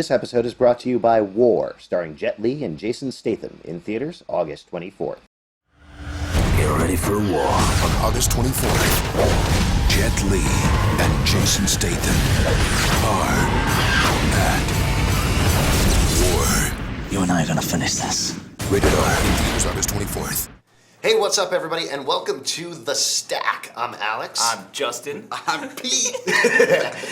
This episode is brought to you by War, starring Jet Li and Jason Statham, in theaters August 24th. Get ready for war. On August 24th, Jet Li and Jason Statham are at war. You and I are gonna finish this. Rated R in theaters August 24th. Hey, what's up, everybody, and welcome to The Stack. I'm Alex. I'm Justin. I'm Pete.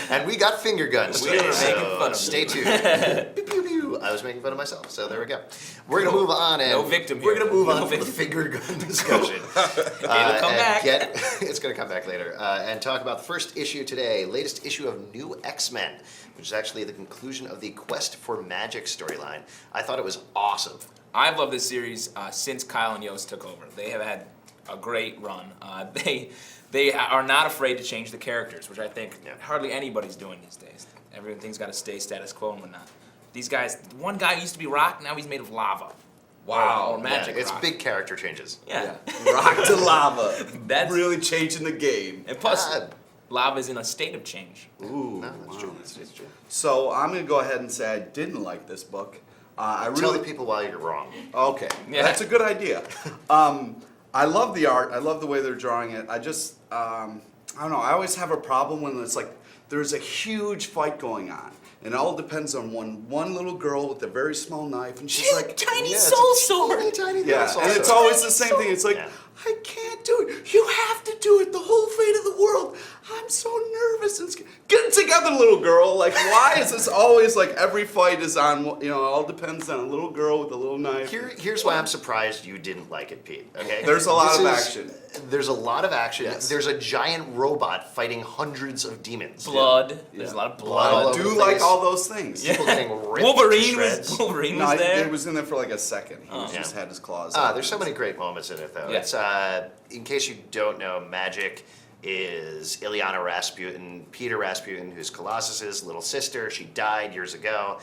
And we got finger guns We today, are making so fun of stay you. tuned. Pew, pew, pew. I was making fun of myself, so there we go. We're going to move on, and No victim we're here. going to move No on to the victim. finger gun discussion. It'll come back. It's going to come back later. And talk about the first issue today, latest issue of New X-Men, which is actually the conclusion of the Quest for Magic storyline. I thought it was awesome. I've loved this series since Kyle and Yost took over. They have had a great run. They are not afraid to change the characters, which I think hardly anybody's doing these days. Everything's got to stay status quo and whatnot. These guys, one guy used to be rock, now he's made of lava. Wow. Or magic It's rock. big character changes. Yeah. Rock to lava. That's really changing the game. And plus, God. lava is in a state of change. Ooh. No, that's true. That's true. So I'm gonna go ahead and say I didn't like this book. I Tell really the people why you're wrong. okay. Yeah. That's a good idea. I love the art. I love the way they're drawing it. I just I don't know. I always have a problem when it's like there's a huge fight going on. And it all depends on one little girl with a very small knife, and she's like, tiny Yeah, soul it's a sword. Tiny yeah, little and soul it's sword. always the same thing. It's like, Yeah. I can't do it. You have to do it. The whole fate of the world. I'm so nervous and scared. Get it together, little girl. Like, why is this always like every fight is on? You know, it all depends on a little girl with a little knife. Here's why I'm surprised you didn't like it, Pete. Okay. There's a lot of action. There's a lot of action. Yes. There's a giant robot fighting hundreds of demons. Blood. There's a lot of Blood all blood. I over do the like place. all those things. People getting ripped to Wolverine shreds. was Wolverine No, was there. it was in there for like a second. He just Yeah. had his claws. There's so many great moments in it, though. Yeah. It's in case you don't know, Magic is Ilyana Rasputin, Peter Rasputin, who's Colossus's little sister. She died years ago.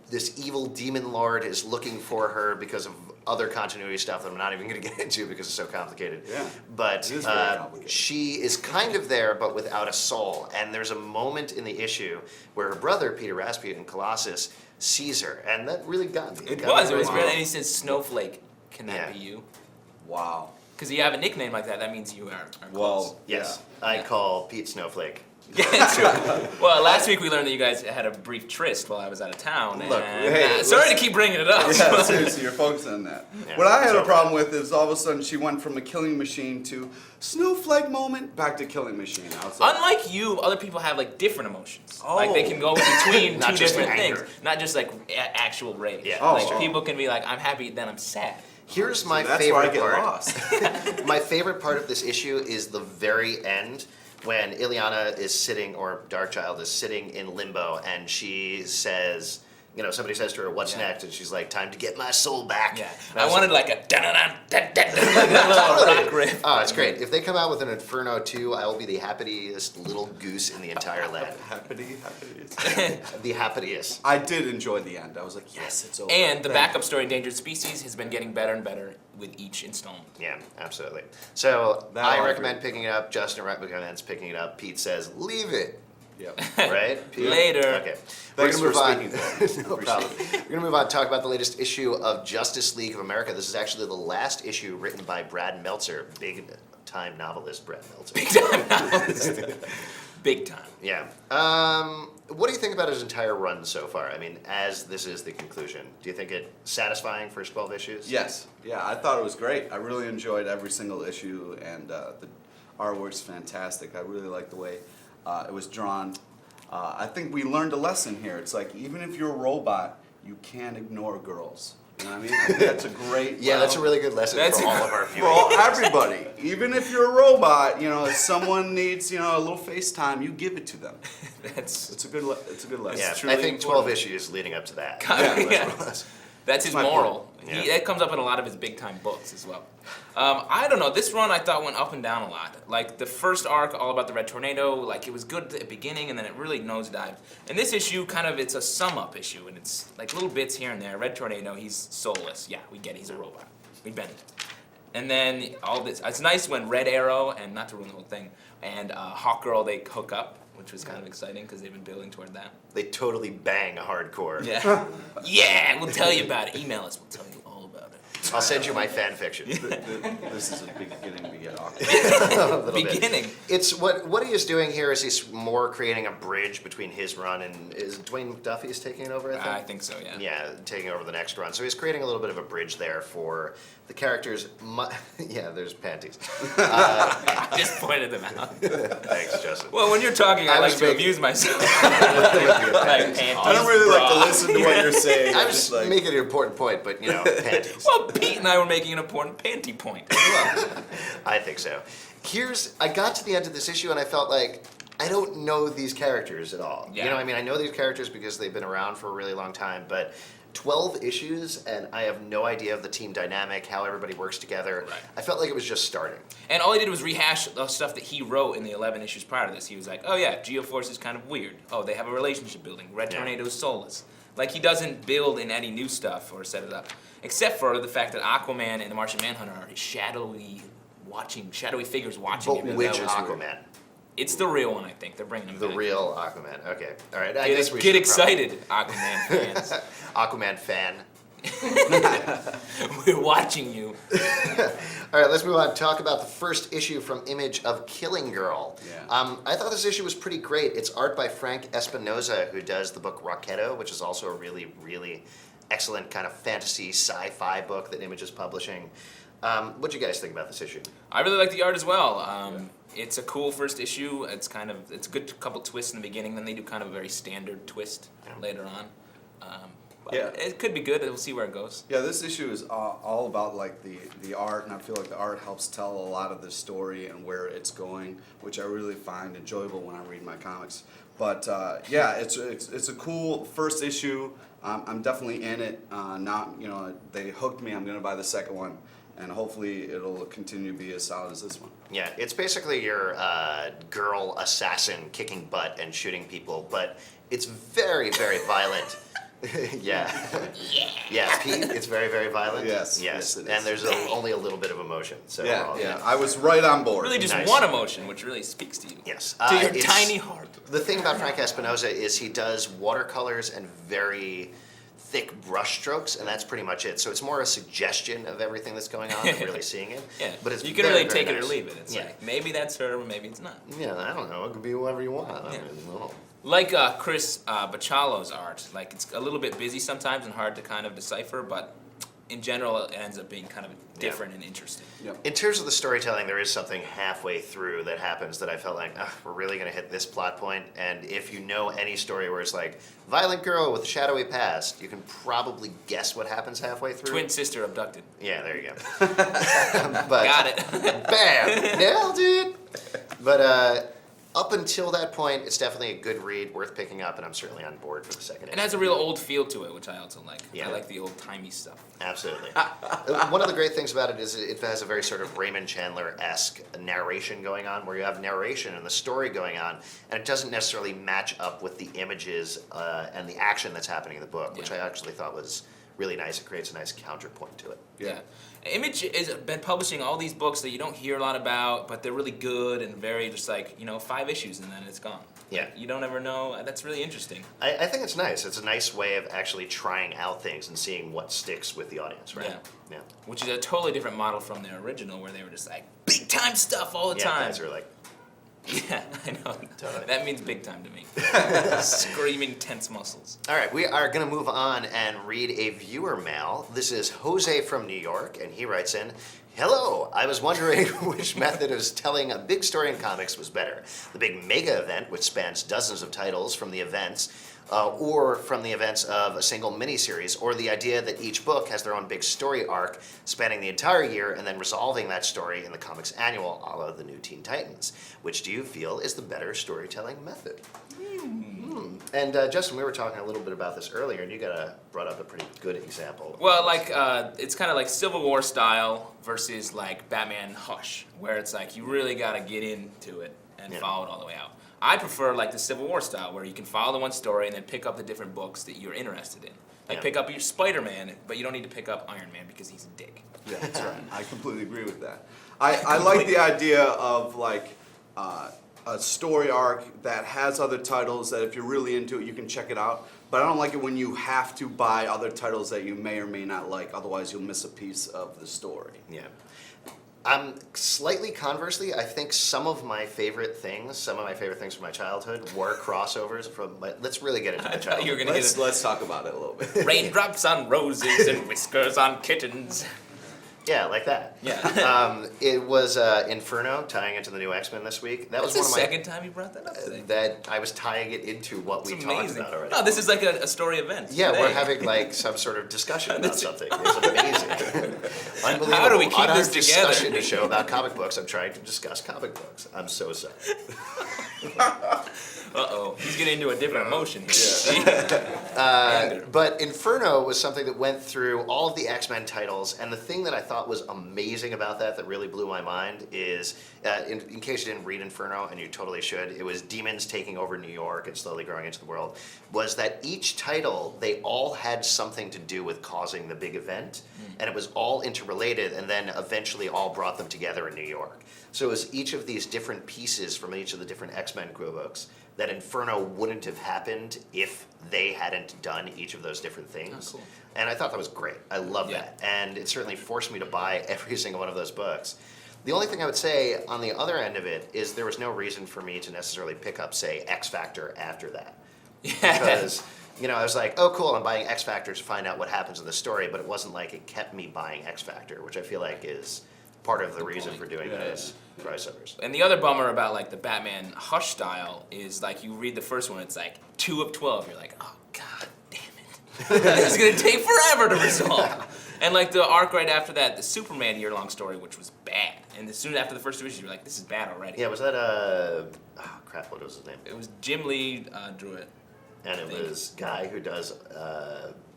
This evil demon lord is looking for her because of other continuity stuff that I'm not even going to get into because it's so complicated. Yeah, But it is very complicated. she is kind of there, but without a soul. And there's a moment in the issue where her brother, Peter Rasputin, Colossus, sees her, and that really got me. It got was me really really weird. And he says, Snowflake, can that Yeah. be you? Wow. Because you have a nickname like that, that means you are close. Well, Yes, yeah. I call Pete Snowflake. Yeah, it's true. Well, last week we learned that you guys had a brief tryst while I was out of town. Look, and, hey, sorry to keep bringing it up. Yeah, seriously, you're focusing on that. Yeah, What I had so- a problem with is all of a sudden she went from a killing machine to snowflake moment back to killing machine. I was like, Unlike you, other people have like different emotions. Oh. Like they can go between Not two just different anger. things, not just like actual rage. Yeah, Oh, like sure. people can be like, I'm happy, then I'm sad. Here's my that's where I favorite get part. lost. My favorite part of this issue is the very end when Ilyana is sitting, or Darkchild is sitting in limbo, and she says, you know, somebody says to her, "What's Yeah. next?" And she's like, "Time to get my soul back." Yeah, And I was wanted like a like a little rock riff. Oh, it's great. If they come out with an Inferno 2, I will be the happiest little goose in the entire land. Happity. The happiest. I did enjoy the end. I was like, yes, it's over. And the Thank backup story, Endangered Species, has been getting better and better with each installment. Yeah, absolutely. So That I I recommend agree. picking it up. Justin recommends picking it up. Pete says, "Leave it." you. Yep. Right? Pete? Later. Okay. Thanks We're for gonna move speaking. on. No problem. We're going to move on and talk about the latest issue of Justice League of America. This is actually the last issue written by Brad Meltzer, big-time novelist Brad Meltzer. Big time novelist. Big time. Yeah. What do you think about his entire run so far? I mean, as this is the conclusion, do you think it satisfying first 12 issues? Yes. Yeah, I thought it was great. I really enjoyed every single issue, and the artwork's fantastic. I really like the way it was drawn. I think we learned a lesson here. It's like, even if you're a robot, you can't ignore girls. You know what I mean? I think that's a great... Yeah, that's a really good lesson That's for a all of our For viewers. all, everybody. Even if you're a robot, you know, if someone needs, you know, a little FaceTime, you give it to them. That's It's a good lesson. Yeah, truly I think 12 important. issues leading up to that. Yeah. That's his my moral. point. Yeah. That comes up in a lot of his big time books as well. I don't know. This run I thought went up and down a lot. Like the first arc, all about the Red Tornado, like it was good at the beginning and then it really nosedived. And this issue, kind of, it's a sum up issue and it's like little bits here and there. Red Tornado, he's soulless. Yeah, we get it. He's a robot. We bend it. And then all this. It's nice when Red Arrow and not to ruin the whole thing and Hawkgirl they hook up, which was kind of exciting because they've been building toward that. They totally bang hardcore. Yeah. Yeah, we'll tell you about it. Email us. We'll tell you all about it. I'll send you my fan fiction. This is a beginning to get awkward. A little bit. Beginning. It's what he is doing here is he's more creating a bridge between his run and is it Dwayne McDuffie is taking over. I think so. Yeah. Yeah, taking over the next run. So he's creating a little bit of a bridge there for the characters. Yeah, there's panties. I just pointed them out. Thanks, Justin. Well, when you're talking, I like to amuse myself. Like panties, I don't really like to bra. listen to what you're saying. I I'm was just like, making an important point, but panties. Well, Pete and I were making an important panty point as well. I think so. I got to the end of this issue and I felt like I don't know these characters at all. Yeah. You know, I mean, I know these characters because they've been around for a really long time, but 12 issues and I have no idea of the team dynamic, how everybody works together. Right. I felt like it was just starting. And all he did was rehash the stuff that he wrote in the 11 issues prior to this. He was like, oh yeah, Geoforce is kind of weird. Oh, they have a relationship building. Red Yeah. Tornado's soulless. Like, he doesn't build in any new stuff or set it up. Except for the fact that Aquaman and the Martian Manhunter are shadowy figures watching But him. which that was Aquaman? It's the real one, I think. They're bringing him The back. real Aquaman. Okay. All right. I guess we Get should excited, Aquaman fans. Aquaman fan. We're watching you. All right, let's move on. Talk about the first issue from Image of Killing Girl. Yeah. I thought this issue was pretty great. It's art by Frank Espinoza, who does the book Rocketto, which is also a really, really excellent kind of fantasy sci-fi book that Image is publishing. What do you guys think about this issue? I really like the art as well. It's a cool first issue. It's a good couple twists in the beginning. Then they do kind of a very standard twist later on. But Yeah. it could be good. We'll see where it goes. Yeah, this issue is all about like the art, and I feel like the art helps tell a lot of the story and where it's going, which I really find enjoyable when I read my comics. But yeah, it's a cool first issue. I'm definitely in it. They hooked me. I'm gonna buy the second one, and hopefully it'll continue to be as solid as this one. Yeah, it's basically your girl assassin kicking butt and shooting people, but it's very, very violent. Yeah. Yeah, Pete, it's very, very violent. Yes, Yes. yes, it And is. there's only a little bit of emotion. So we're all Yeah, good. I was right on board. Really just Nice. one emotion, which really speaks to you. Yes. To your It's- tiny heart. The thing about Frank Espinoza is he does watercolors and very thick brush strokes, and that's pretty much it. So it's more a suggestion of everything that's going on than really seeing it. Yeah, But it's you can very, really very take it or nice. leave it. It's Yeah. like, maybe that's her, or maybe it's not. Yeah, I don't know. It could be whoever you want. I Yeah. mean, no. Like Chris Bachalo's art, like it's a little bit busy sometimes and hard to kind of decipher, but in general it ends up being kind of different and interesting. Yep. In terms of the storytelling, there is something halfway through that happens that I felt like, we're really going to hit this plot point. And if you know any story where it's like, violent girl with a shadowy past, you can probably guess what happens halfway through. Twin sister abducted. Yeah, there you go. But, Got it. Bam! Nailed it! But up until that point, it's definitely a good read, worth picking up, and I'm certainly on board for the second It issue. has a real old feel to it, which I also like. Yeah. I like the old timey stuff. Absolutely. One of the great things about it is it has a very sort of Raymond Chandler-esque narration going on, where you have narration and the story going on, and it doesn't necessarily match up with the images and the action that's happening in the book, which Yeah. I actually thought was really nice. It creates a nice counterpoint to it. Yeah. Image has been publishing all these books that you don't hear a lot about, but they're really good and very just like, 5 issues and then it's gone. Yeah. Like, you don't ever know. That's really interesting. I think it's nice. It's a nice way of actually trying out things and seeing what sticks with the audience, right? Yeah. Which is a totally different model from their original where they were just like, big time stuff all the time. Guys are like, Yeah, I know. Totally. That means big time to me. Screaming tense muscles. all right, we are going to move on and read a viewer mail. This is Jose from New York, and he writes in, hello, I was wondering which method of telling a big story in comics was better. The big mega event, which spans dozens of titles from the events, or from the events of a single miniseries, or the idea that each book has their own big story arc spanning the entire year and then resolving that story in the comics annual, a la the new Teen Titans. Which do you feel is the better storytelling method? And Justin, we were talking a little bit about this earlier, and you brought up a pretty good example. Well, like, it's kind of like Civil War style versus like Batman Hush, where it's like you really got to get into it and Yeah. follow it all the way out. I prefer like the Civil War style, where you can follow the one story and then pick up the different books that you're interested in. Like Yeah. pick up your Spider-Man, but you don't need to pick up Iron Man because he's a dick. Yeah, that's right. I completely agree with that. I like the idea of like a story arc that has other titles that if you're really into it, you can check it out. But I don't like it when you have to buy other titles that you may or may not like. Otherwise, you'll miss a piece of the story. Yeah. Slightly conversely, I think some of my favorite things from my childhood were crossovers from my, let's really get into my I thought childhood. you were gonna get Let's talk about it a little bit. raindrops on roses and whiskers on kittens. Yeah, like that. Yeah. It was Inferno tying into the new X-Men this week. That That's was the one of my second time you brought that up today. that I was tying it into what It's we talked amazing. about already. No, this is like a story event. Yeah, today. we're having like some sort of discussion about something. It's amazing. Unbelievable. How do we keep On this our together? discussion to show about comic books, I'm trying to discuss comic books. I'm so sorry. Uh-oh. He's getting into a different emotion here. Anger. But Inferno was something that went through all of the X-Men titles, and the thing that I thought was amazing about that really blew my mind is, in case you didn't read Inferno, and you totally should, it was demons taking over New York and slowly growing into the world, was that each title, they all had something to do with causing the big event, and it was all interrelated, and then eventually all brought them together in New York. So it was each of these different pieces from each of the different X-Men books that Inferno wouldn't have happened if they hadn't done each of those different things. Oh, cool. And I thought that was great. I love Yeah. that. And it certainly forced me to buy every single one of those books. The only thing I would say on the other end of it is there was no reason for me to necessarily pick up, say, X Factor after that. Yeah. Because, I was like, oh, cool, I'm buying X Factor to find out what happens in the story, but it wasn't like it kept me buying X Factor, which I feel like is part of the reason for doing those crossovers. And the other bummer about like the Batman Hush style is like you read the first one, it's like 2 of 12. You're like, oh god damn it, this is gonna take forever to resolve. And like the arc right after that, the Superman year-long story, which was bad. And as soon after the first 2 issues, you're like, this is bad already. Yeah, was that crap? What was his name? It was Jim Lee drew it. And it was guy who does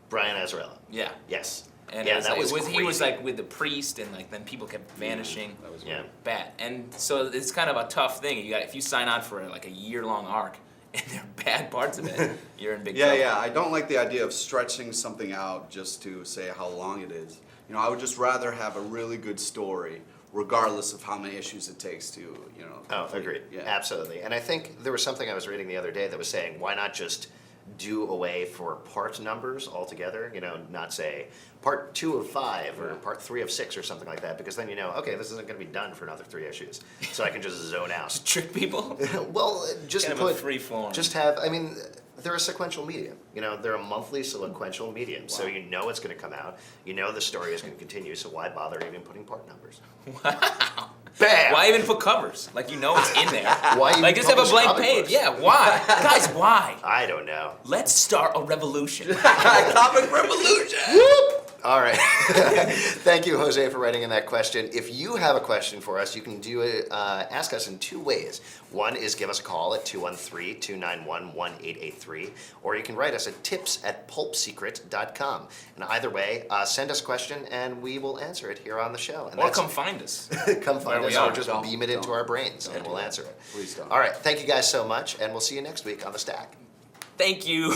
Brian Azzarello. Yeah. Yes. And yeah, it was, that was he was crazy. like with the priest, and like then people kept vanishing. That was Yeah. Bad. And so it's kind of a tough thing. If you sign on for like a year-long arc, and there are bad parts of it, you're in big trouble. Yeah, I don't like the idea of stretching something out just to say how long it is. I would just rather have a really good story, regardless of how many issues it takes to, Oh, complete. agreed. Yeah. Absolutely. And I think there was something I was reading the other day that was saying, why not just do away for part numbers altogether? Not say part 2 of 5 or part 3 of 6 or something like that, because then okay, this isn't going to be done for another 3 issues, so I can just zone out. Trick people. Well, just Kind of a put free form. Just have. I mean, they're a sequential medium. They're a monthly sequential medium, so you know it's going to come out. You know the story is going to continue. So why bother even putting part numbers? Wow. Bam! Why even put covers? Like it's in there. Why even like just have a publish blank comic page? books? Yeah, why? Guys, why? I don't know. Let's start a revolution. Comic revolution! All right. Thank you, Jose, for writing in that question. If you have a question for us, you can do it. Ask us in 2 ways. One is give us a call at 213-291-1883, or you can write us at tips@pulpsecret.com. And either way, send us a question, and we will answer it here on the show. And Or come find us. come find where us, we are. or just beam it into our brains, and we'll answer it. Please don't. All right. Thank you guys so much, and we'll see you next week on The Stack. Thank you.